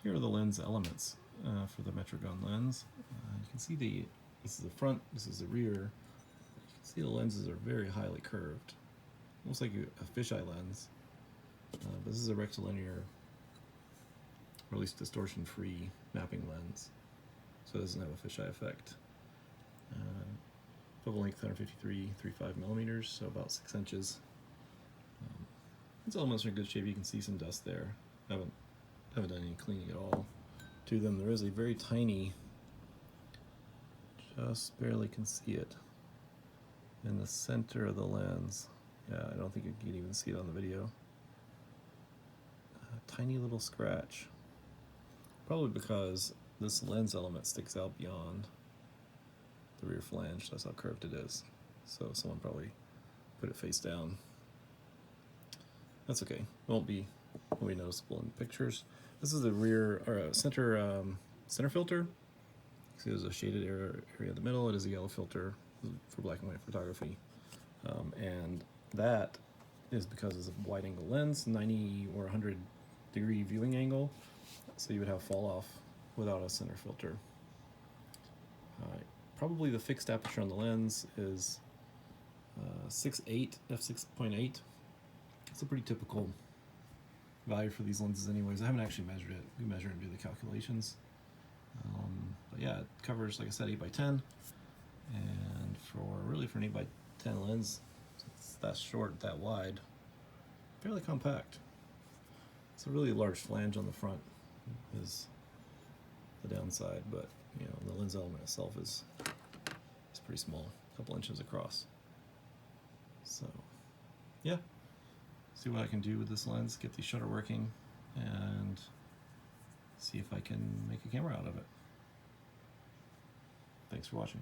Here are the lens elements for the Metrogon lens. You can see this is the front, this is the rear. You can see the lenses are very highly curved, almost like a fisheye lens. But this is a rectilinear, or at least distortion-free mapping lens, so it doesn't have a fisheye effect. Focal length 153.35 millimeters, so about 6 inches. These elements are in good shape. You can see some dust there. Haven't done any cleaning at all to them. There is a very tiny, just barely can see it, in the center of the lens. Yeah, I don't think you can even see it on the video. A tiny little scratch. Probably because this lens element sticks out beyond the rear flange. That's how curved it is. So someone probably put it face down. That's okay. It won't be noticeable in pictures. This is the rear or center filter. See, there's a shaded area in the middle. It is a yellow filter for black and white photography, and that is because it's a wide angle lens, 90 or 100 degree viewing angle, so you would have fall off without a center filter. Probably the fixed aperture on the lens is 6.8 f6.8. It's a pretty typical value for these lenses anyways. I haven't actually measured it. We measure and do the calculations. But yeah, it covers, like I said, 8x10, and for an 8x10 lens, it's that short, that wide, fairly compact. It's a really large flange on the front is the downside, but you know, the lens element itself is pretty small, a couple inches across. So yeah, see what I can do with this lens, get the shutter working, and see if I can make a camera out of it. Thanks for watching.